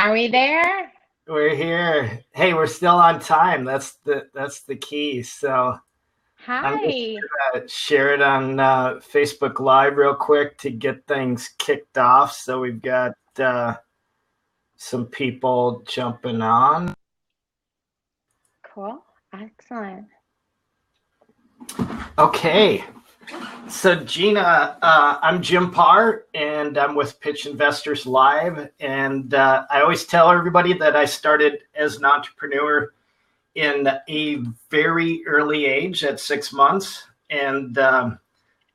Are we there? We're here. Hey, we're still on time. That's the key. So I'm just Hi. gonna share it on Facebook Live real quick to get things kicked off. So we've got some people jumping on. Cool. Excellent. Okay. So Gina, I'm Jim Paar, and I'm with Pitch Investors Live. And I always tell everybody that I started as an entrepreneur in a very early age at 6 months. And I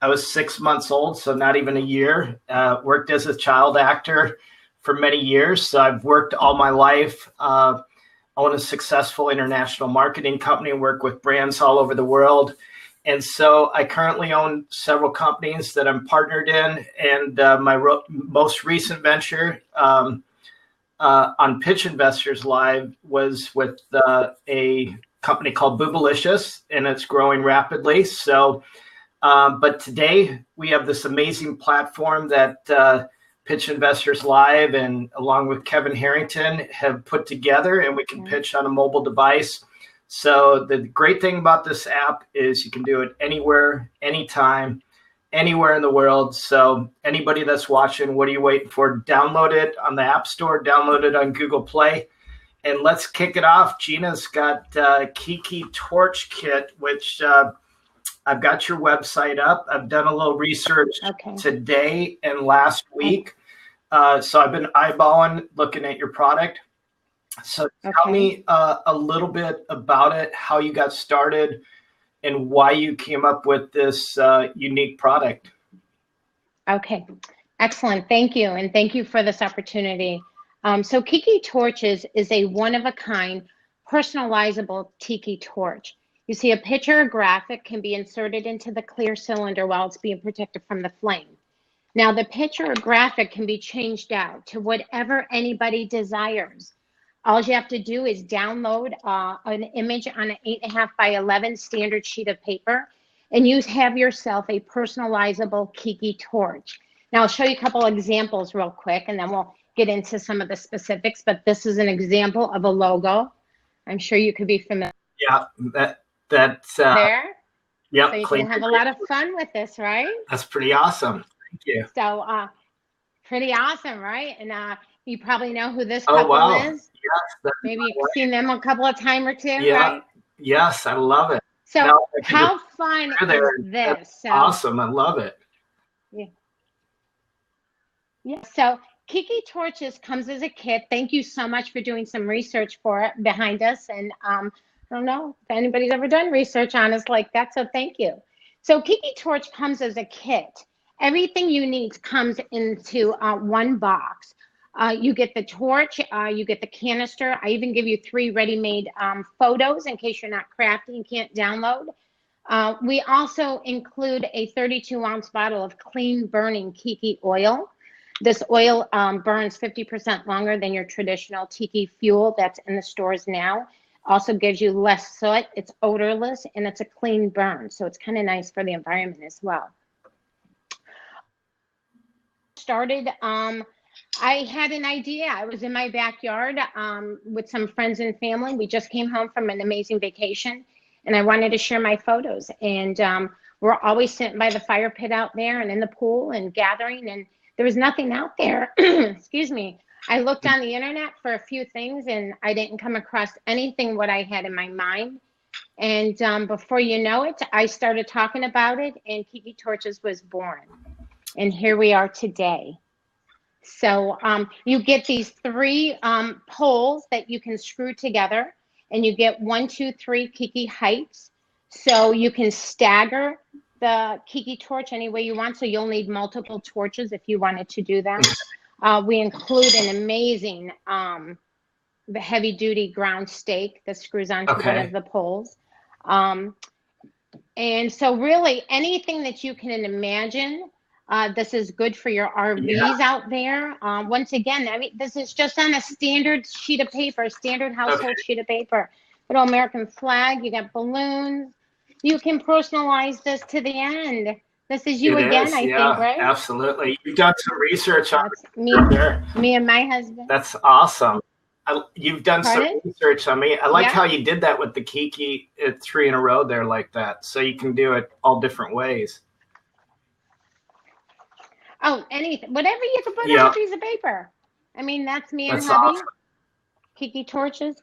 was 6 months old, so not even a year. Worked as a child actor for many years. So I've worked all my life. Own a successful international marketing company, work with brands all over the world. And so I currently own several companies that I'm partnered in. And my most recent venture on Pitch Investors Live was with a company called Boobalicious, and it's growing rapidly. So, but today we have this amazing platform that Pitch Investors Live and along with Kevin Harrington have put together, and we can pitch on a mobile device. So the great thing about this app is you can do it anywhere, anytime, anywhere in the world. So anybody that's watching, what are you waiting for? Download it on the App Store, download it on Google Play, and let's kick it off. Gina's got Kiki Torch Kit, which I've got your website up. I've done a little research today and last week. So I've been eyeballing, looking at your product. So tell me a little bit about it, how you got started, and why you came up with this unique product. Okay, excellent. Thank you. And thank you for this opportunity. So Kiki Torches is a one-of-a-kind personalizable tiki torch. You see, a picture or graphic can be inserted into the clear cylinder while it's being protected from the flame. Now, the picture or graphic can be changed out to whatever anybody desires. All you have to do is download an image on an 8.5 by 11 standard sheet of paper, and you have yourself a personalizable Kiki torch. Now, I'll show you a couple examples real quick, and then we'll get into some of the specifics, but this is an example of a logo. I'm sure you could be familiar. Yeah, that's there. Yep, so you can have a lot of fun with this, right? That's pretty awesome. Thank you. So pretty awesome, right? And you probably know who this couple is. Yes. Maybe you've seen them a couple of times or two, right? Yes, I love it. So how fun is this? That's awesome. I love it. Yeah. So Kiki Torches comes as a kit. Thank you so much for doing some research for it behind us. And I don't know if anybody's ever done research on us like that, so thank you. So Kiki Torch comes as a kit. Everything you need comes into one box. You get the torch, you get the canister. I even give you 3 ready-made photos in case you're not crafty and can't download. We also include a 32-ounce bottle of clean burning Kiki oil. This oil burns 50% longer than your traditional tiki fuel that's in the stores now. Also gives you less soot, it's odorless, and it's a clean burn. So it's kind of nice for the environment as well. Started, I had an idea. I was in my backyard with some friends and family. We just came home from an amazing vacation, and I wanted to share my photos. And we're always sitting by the fire pit out there and in the pool and gathering, and there was nothing out there. Excuse me. I looked on the internet for a few things, and I didn't come across anything what I had in my mind. And before you know it, I started talking about it, and Kiki Torches was born. And here we are today. So you get these 3 poles that you can screw together, and you get 1, 2, 3 Kiki heights. So you can stagger the Kiki torch any way you want. So you'll need multiple torches if you wanted to do that. We include an amazing heavy duty ground stake that screws onto one of the poles. And so really anything that you can imagine, this is good for your RVs out there. Once again, I mean, this is just on a standard sheet of paper, standard household sheet of paper. Little American flag, you got balloons. You can personalize this to the end. This is you It again, is. I think, Yeah, right? absolutely. You've done some research on That's me, it there. me and my husband. That's awesome. You've done some Pardon? research on me. I like Yeah. how you did that with the Kiki 3 in a row there like that. So you can do it all different ways. Oh, anything, whatever you can put on a Yeah, piece of paper. I mean, that's me and that's hubby, awesome. Kiki Torches.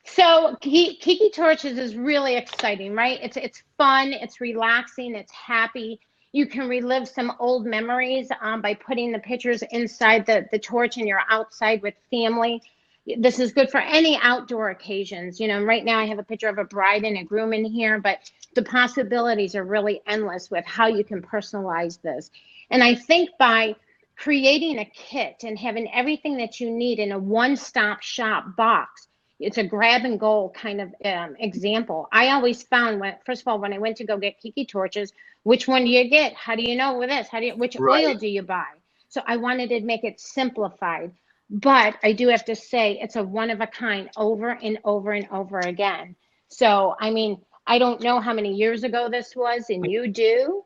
So Kiki Torches is really exciting, right? It's fun, it's relaxing, it's happy. You can relive some old memories by putting the pictures inside the torch and you're outside with family. This is good for any outdoor occasions. You know, right now I have a picture of a bride and a groom in here, but the possibilities are really endless with how you can personalize this. And I think by creating a kit and having everything that you need in a one-stop shop box, it's a grab and go kind of example. I always found when, first of all, when I went to go get Kiki Torches, which one do you get? How do you know with this? Which oil Right. do you buy? So I wanted to make it simplified, but I do have to say it's a one of a kind over and over and over again. So, I mean, I don't know how many years ago this was, and you do.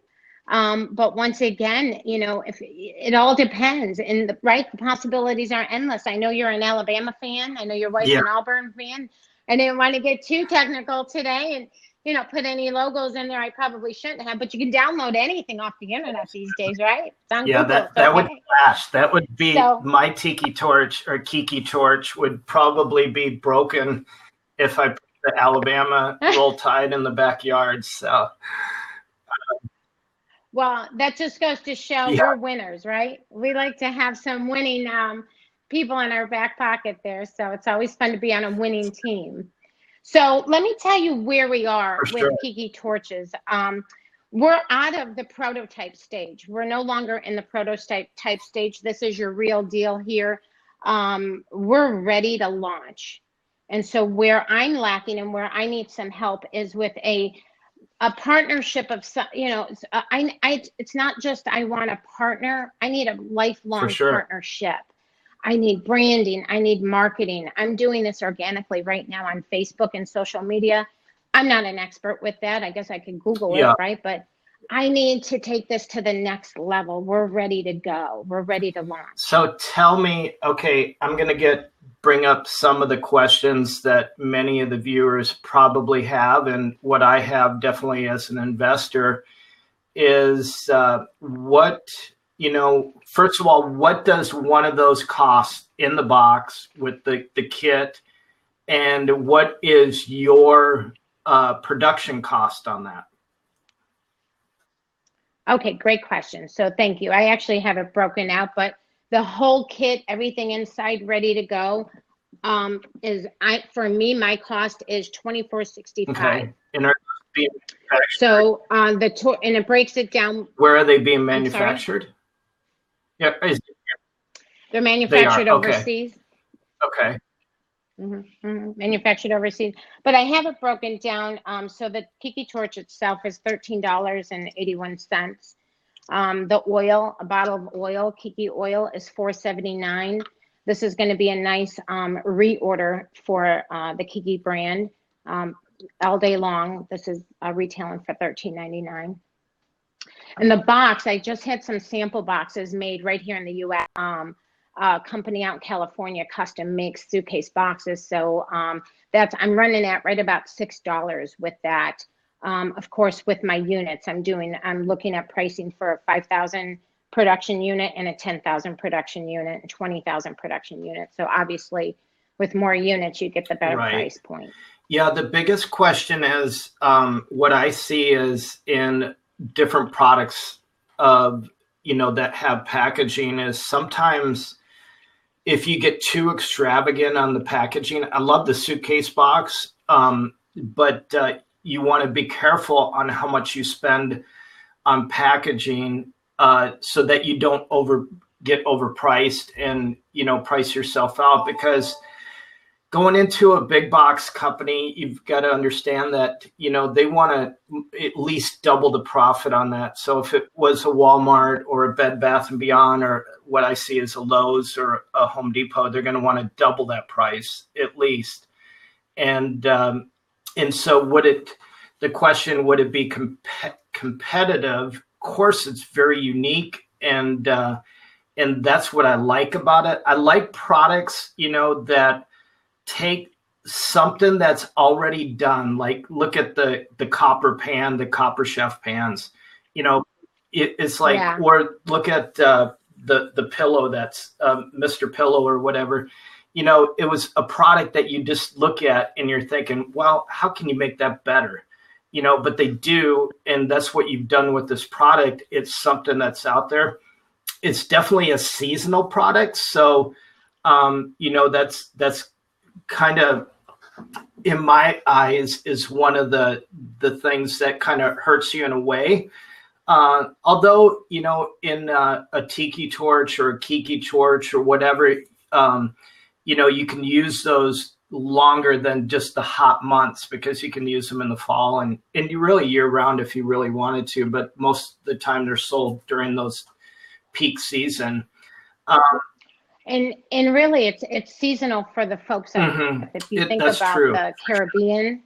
But once again, you know, if it all depends, and right, the possibilities are endless. I know you're an Alabama fan. I know your wife's Yeah. an Auburn fan. I didn't want to get too technical today and, you know, put any logos in there I probably shouldn't have, but you can download anything off the internet these days, right? It's on Yeah, Google. that It's that would okay. flash. That would be So, my Tiki Torch or Kiki Torch would probably be broken if I put the Alabama Roll Tide in the backyard. So well, that just goes to show yeah, we're winners, right? We like to have some winning people in our back pocket there. So it's always fun to be on a winning team. So let me tell you where we are for with sure. Kiki Torches. We're out of the prototype stage. We're no longer in the prototype stage. This is your real deal here. We're ready to launch. And so where I'm lacking and where I need some help is with a partnership of some, you know, it's not just I want a partner. I need a For lifelong sure. partnership. I need branding. I need marketing. I'm doing this organically right now on Facebook and social media. I'm not an expert with that. I guess I could Google it, Yeah. right? But I need to take this to the next level. We're ready to go. We're ready to launch. So tell me, okay, I'm going to bring up some of the questions that many of the viewers probably have, and what I have definitely as an investor is what, you know, first of all, what does one of those cost in the box with the kit, and what is your production cost on that? Okay, great question. So thank you. I actually have it broken out, but the whole kit, everything inside ready to go, for me, my cost is $24.65. Okay. And are those being manufactured? So and it breaks it down. Where are they being I'm sorry, manufactured? Yeah, they're they are. manufactured Okay. overseas. Okay. Manufactured overseas. But I have it broken down. So the Kiki Torch itself is $13.81. The oil, a bottle of oil, Kiki oil, is $4.79. This is going to be a nice reorder for the Kiki brand all day long. This is retailing for $13.99. And the box, I just had some sample boxes made right here in the U.S. A company out in California custom makes suitcase boxes. So I'm running at right about $6 with that. Of course, with my units, I'm looking at pricing for a 5,000 production unit and a 10,000 production unit and 20,000 production unit. So obviously, with more units, you get the better price point. Yeah, the biggest question is what I see is in different products of, you know, that have packaging is sometimes if you get too extravagant on the packaging. I love the suitcase box, but you want to be careful on how much you spend on packaging so that you don't get overpriced and, you know, price yourself out, because going into a big box company, you've got to understand that, you know, they want to at least double the profit on that. So if it was a Walmart or a Bed Bath & Beyond, or what I see as a Lowe's or a Home Depot, they're going to want to double that price at least. And so the question, would it be competitive course, it's very unique, and that's what I like about it. I like products, that take something that's already done. Like look at the copper pan, the copper chef pans. It's like, Yeah. or look at the pillow that's Mr. Pillow or whatever. It was a product that you just look at and you're thinking, well, how can you make that better? But they do, and that's what you've done with this product. It's something that's out there. It's definitely a seasonal product, so that's kind of, in my eyes, is one of the things that kind of hurts you in a way. Although, in a Tiki Torch or a Kiki Torch or whatever, you can use those longer than just the hot months, because you can use them in the fall and you really year round if you really wanted to. But most of the time they're sold during those peak season. And really, it's seasonal for the folks out there. If you think about the Caribbean,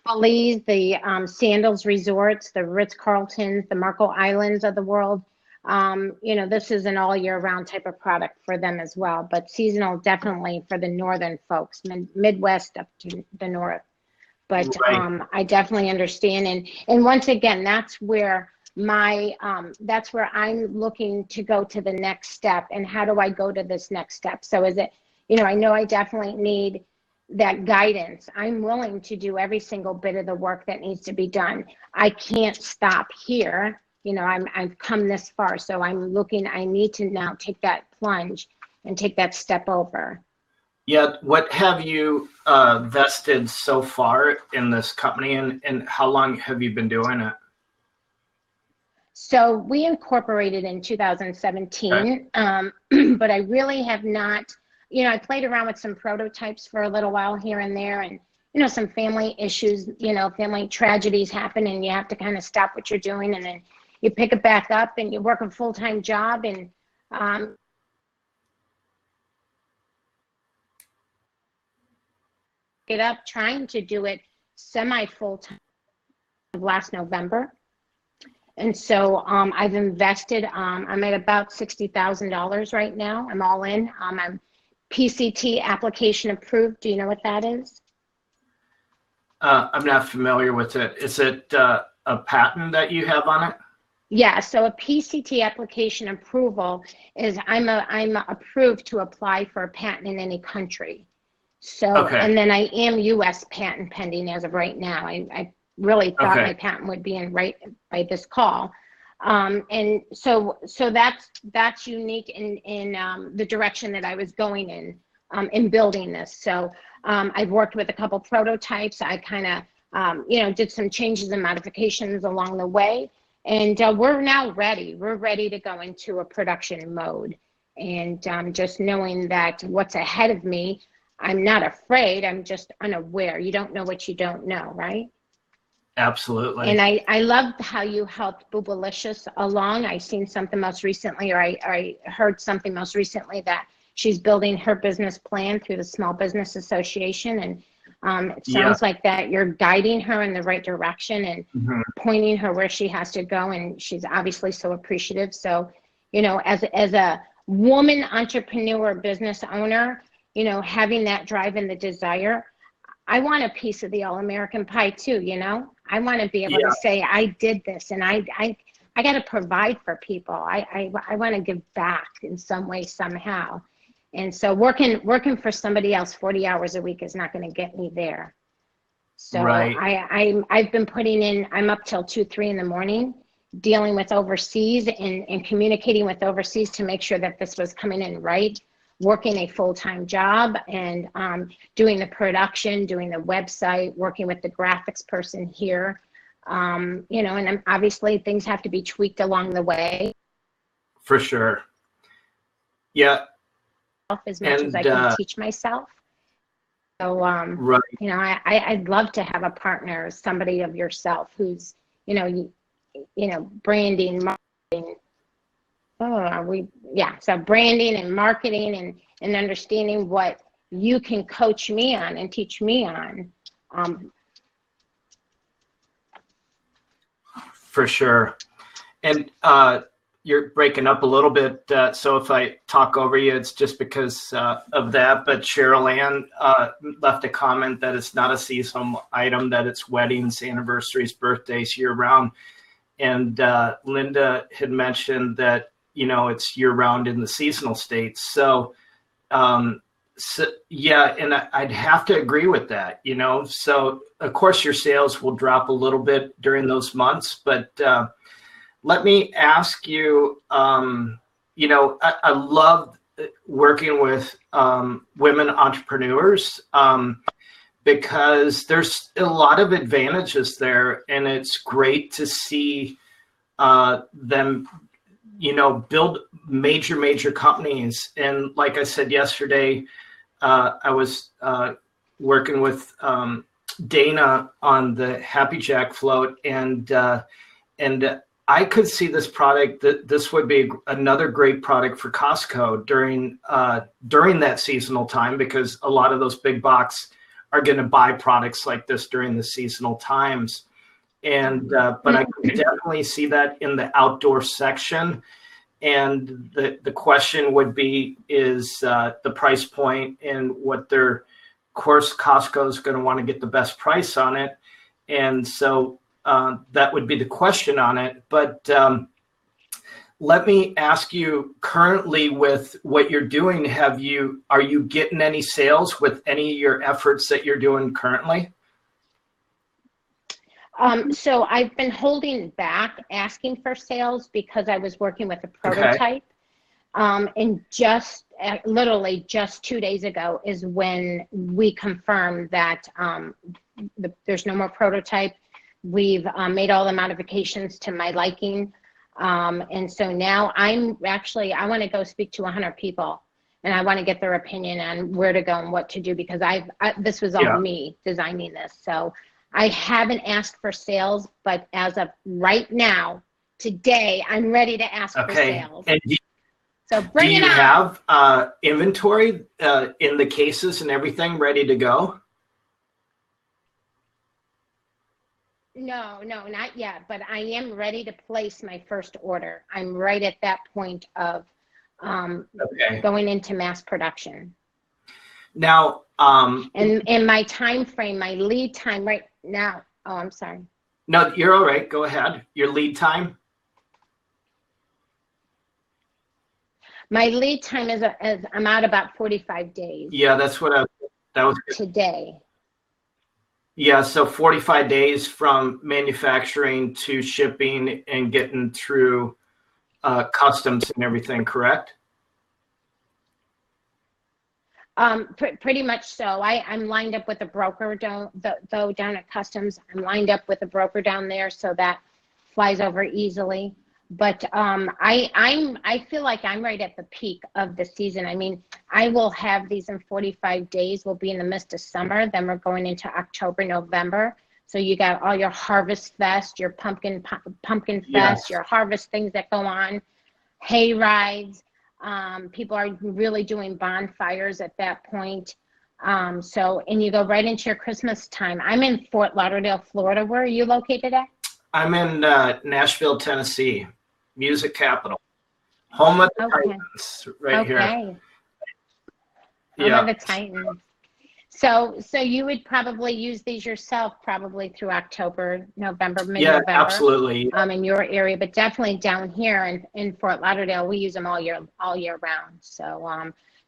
Belize, the Sandals resorts, the Ritz-Carltons, the Marco Islands of the world, this is an all year round type of product for them as well. But seasonal definitely for the northern folks, Midwest up to the north. But Right. I definitely understand. And once again, that's where that's where I'm looking to go to the next step. And how do I go to this next step? So is it, I know I definitely need that guidance. I'm willing to do every single bit of the work that needs to be done. I can't stop here. I've come this far. So I need to now take that plunge and take that step over. Yeah. What have you vested so far in this company, and how long have you been doing it? So we incorporated in 2017, Okay. but I really have not, I played around with some prototypes for a little while here and there, and, some family issues, family tragedies happen, and you have to kind of stop what you're doing, and then you pick it back up and you work a full-time job, and get up trying to do it semi-full-time last November. And so I've invested, I'm at about $60,000 right now. I'm all in. I'm PCT application approved. Do you know what that is? I'm not familiar with it. Is it a patent that you have on it? Yeah, so a PCT application approval is I'm approved to apply for a patent in any country. So, Okay. And then I am U.S. patent pending as of right now. I really thought my patent would be in right by this call. And so that's unique in the direction that I was going in building this. So I've worked with a couple prototypes. I kind of, did some changes and modifications along the way. And we're now ready. We're ready to go into a production mode. And just knowing that what's ahead of me, I'm not afraid. I'm just unaware. You don't know what you don't know, right? Absolutely. And I loved how you helped Boobalicious along. I seen something most recently, or I heard something most recently that she's building her business plan through the Small Business Association. And it sounds like that you're guiding her in the right direction and pointing her where she has to go. And she's obviously so appreciative. So, as a woman entrepreneur, business owner, having that drive and the desire, I want a piece of the all-American pie too, I want to be able to say, I did this, and I got to provide for people. I want to give back in some way, somehow. And so working for somebody else 40 hours a week is not going to get me there. So I've been putting in, I'm up till 2, 3 in the morning, dealing with overseas and communicating with overseas to make sure that this was coming in right. Working a full-time job and doing the production, doing the website, working with the graphics person here, and then obviously things have to be tweaked along the way. For sure. Yeah. As much as I can teach myself. So, I'd love to have a partner, somebody of yourself who's, branding, marketing. So branding and marketing and understanding what you can coach me on and teach me on. For sure. And you're breaking up a little bit, so if I talk over you, it's just because of that. But Cheryl Ann left a comment that it's not a seasonal item, that it's weddings, anniversaries, birthdays, year-round. And Linda had mentioned that, it's year-round in the seasonal states. So, yeah, and I'd have to agree with that, So, of course, your sales will drop a little bit during those months, but let me ask you, I love working with women entrepreneurs because there's a lot of advantages there, and it's great to see them, build major companies. And like I said yesterday, I was working with Dana on the Happy Jack float, and I could see this product, that this would be another great product for Costco during that seasonal time, because a lot of those big box are going to buy products like this during the seasonal times. And but I could definitely see that in the outdoor section. And the question would be, is the price point, and what of course, Costco is going to want to get the best price on it. And so that would be the question on it. But let me ask you, currently with what you're doing, are you getting any sales with any of your efforts that you're doing currently? So I've been holding back asking for sales because I was working with a prototype. Okay. And literally just 2 days ago is when we confirmed that there's no more prototype. We've made all the modifications to my liking. And so now I want to go speak to 100 people, and I want to get their opinion on where to go and what to do, because this was all me designing this. So I haven't asked for sales, but as of right now, today, I'm ready to ask for sales. And so bring it on. Do you have inventory in the cases and everything ready to go? No, not yet, but I am ready to place my first order. I'm right at that point of going into mass production. Now, and my time frame, my lead time right now. Oh, I'm sorry. No, you're all right. Go ahead. Your lead time? My lead time is I'm out about 45 days. Yeah, that was today. Yeah, so 45 days from manufacturing to shipping and getting through customs and everything, correct? Pretty much so. I'm lined up with a broker down at customs. I'm lined up with a broker down there, so that flies over easily. But I feel like I'm right at the peak of the season. I mean, I will have these in 45 days. We'll be in the midst of summer. Then we're going into October, November. So you got all your Harvest Fest, your Pumpkin Fest, your harvest things that go on, hay rides. People are really doing bonfires at that point. And you go right into your Christmas time. I'm in Fort Lauderdale, Florida. Where are you located at? I'm in Nashville, Tennessee, music capital, home of the Titans, right here. Home of the Titans. So you would probably use these yourself, probably through October, November, mid-November. Yeah, absolutely. In your area, but definitely down here in Fort Lauderdale, we use them all year round. So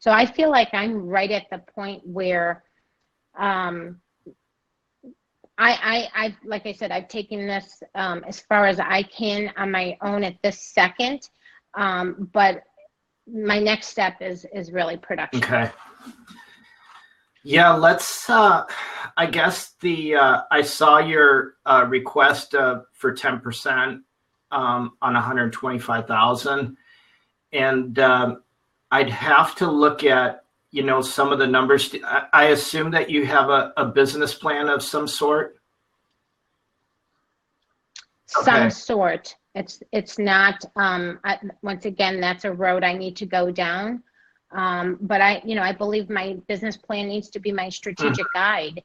I feel like I'm right at the point where, I like I said, I've taken this as far as I can on my own at this second, but my next step is really production. Okay. Yeah, let's. I guess I saw your request for 10% on 125,000, and I'd have to look at some of the numbers. I assume that you have a business plan of some sort. Some sort. It's not. Once again, that's a road I need to go down. But I believe my business plan needs to be my strategic guide.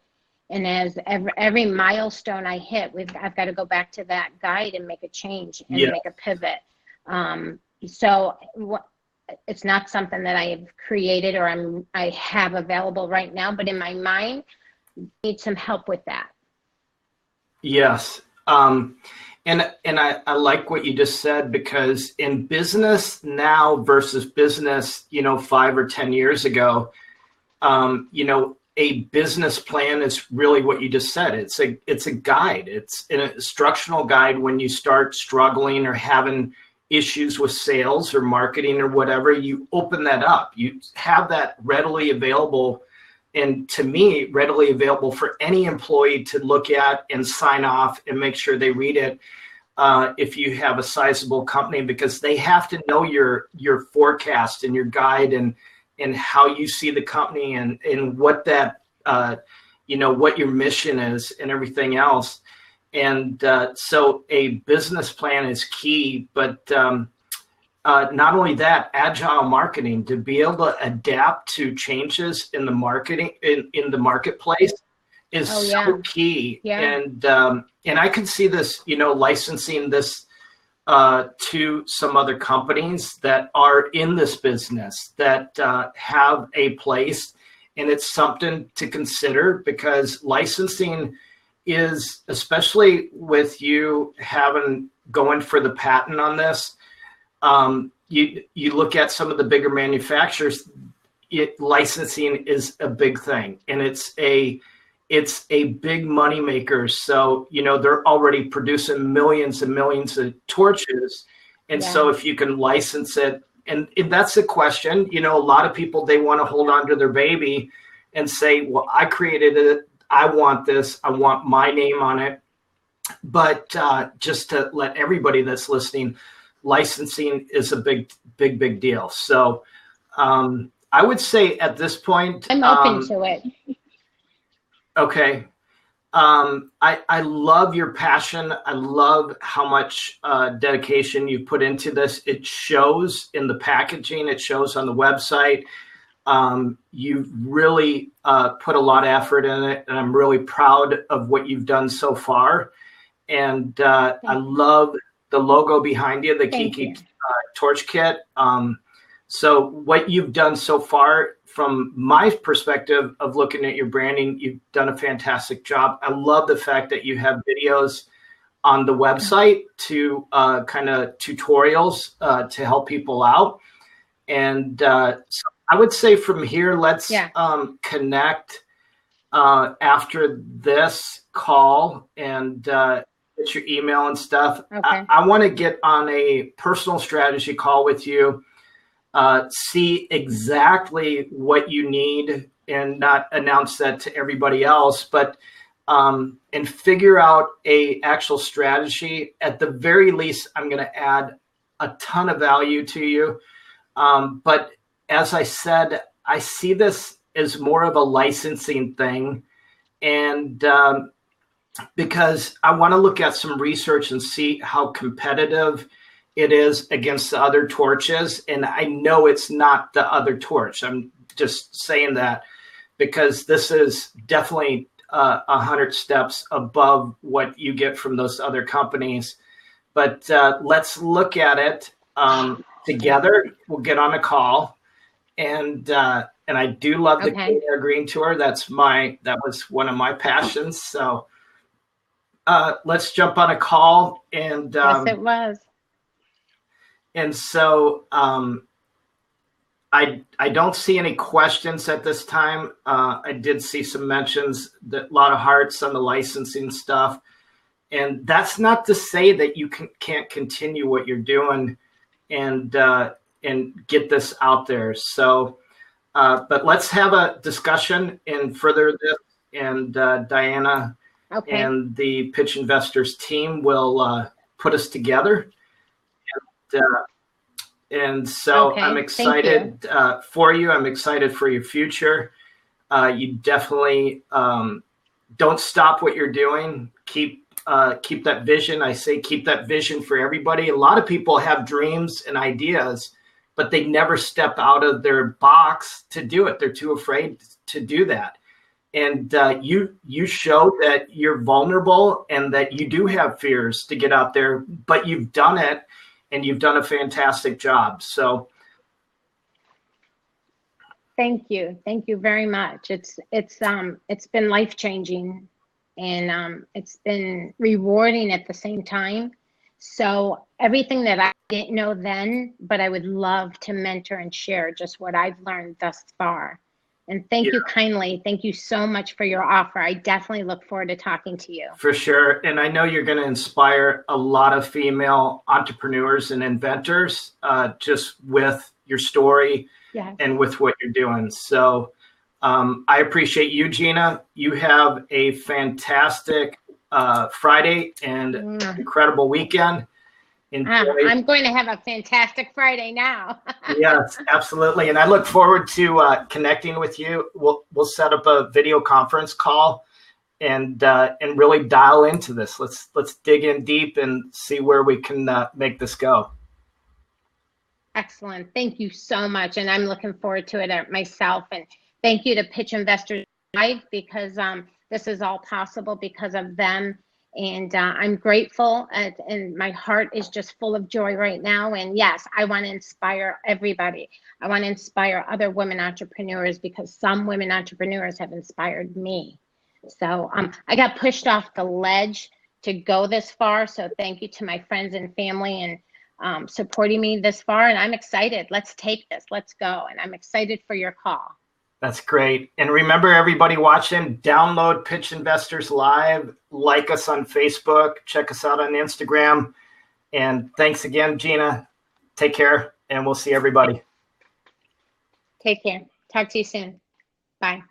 And as every milestone I hit, I've got to go back to that guide and make a change and Yeah. make a pivot. So it's not something that I have created or I have available right now, but in my mind, I need some help with that. Yes. And I like what you just said, because in business now versus business, 5 or 10 years ago, a business plan is really what you just said. It's a guide. It's an instructional guide when you start struggling or having issues with sales or marketing or whatever. You open that up. You have that readily available, and to me, readily available for any employee to look at and sign off and make sure they read it. If you have a sizable company, because they have to know your forecast and your guide and how you see the company and what that, what your mission is and everything else. And so a business plan is key, but not only that, agile marketing, to be able to adapt to changes in the marketing, in the marketplace is so key. Yeah. And I can see this, licensing this to some other companies that are in this business that have a place, and it's something to consider, because licensing is, especially with you going for the patent on this, you look at some of the bigger manufacturers, licensing is a big thing, and it's a big money maker. So, they're already producing millions and millions of torches. And so if you can license it, and that's the question, a lot of people, they want to hold on to their baby and say, well, I created it. I want this. I want my name on it. But just to let everybody that's listening, licensing is a big deal. So I would say at this point, I'm open to it. Okay. I love your passion. I love how much dedication you put into this. It shows in the packaging. It shows on the website. You've really put a lot of effort in it, and I'm really proud of what you've done so far. And I love the logo behind you, the Kiki Torch Kit. So what you've done so far, from my perspective of looking at your branding, you've done a fantastic job. I love the fact that you have videos on the website to kind of tutorials to help people out. And so I would say from here, let's connect after this call and get your email and stuff. Okay. I want to get on a personal strategy call with you. See exactly what you need and not announce that to everybody else, but and figure out a actual strategy. At the very least, I'm going to add a ton of value to you. But as I said, I see this as more of a licensing thing. And because I want to look at some research and see how competitive it is against the other torches. And I know it's not the other torch. I'm just saying that because this is definitely 100 steps above what you get from those other companies. But let's look at it together. We'll get on a call. And I do love the Clean Air Green Tour. That was one of my passions. So let's jump on a call. And yes, it was. And so I don't see any questions at this time. I did see some mentions, a lot of hearts on the licensing stuff. And that's not to say that you can't continue what you're doing and get this out there. So, but let's have a discussion and further this. And Diana and the Pitch Investors team will put us together. And so I'm excited for you. I'm excited for your future. You definitely don't stop what you're doing. Keep that vision. I say keep that vision for everybody. A lot of people have dreams and ideas, but they never step out of their box to do it. They're too afraid to do that. and you show that you're vulnerable and that you do have fears to get out there, but you've done it, and you've done a fantastic job. So Thank you very much. It's been life changing, and it's been rewarding at the same time. So everything that I didn't know then, but I would love to mentor and share just what I've learned thus far. And thank you kindly. Thank you so much for your offer. I definitely look forward to talking to you. for sure. And I know you're going to inspire a lot of female entrepreneurs and inventors just with your story and with what you're doing. So I appreciate you, Gina. You have a fantastic Friday and incredible weekend. I'm going to have a fantastic Friday now. Yes, absolutely. And I look forward to connecting with you. We'll set up a video conference call and really dial into this. Let's dig in deep and see where we can make this go. Excellent. Thank you so much. And I'm looking forward to it myself. And thank you to Pitch Investors Live, because this is all possible because of them. And I'm grateful, and my heart is just full of joy right now. And yes, I want to inspire everybody. I want to inspire other women entrepreneurs, because some women entrepreneurs have inspired me. So I got pushed off the ledge to go this far. So thank you to my friends and family and supporting me this far. And I'm excited. Let's take this. Let's go. And I'm excited for your call. That's great. And remember, everybody watching, download Pitch Investors Live, like us on Facebook, check us out on Instagram. And thanks again, Gina. Take care, and we'll see everybody. Take care. Talk to you soon. Bye.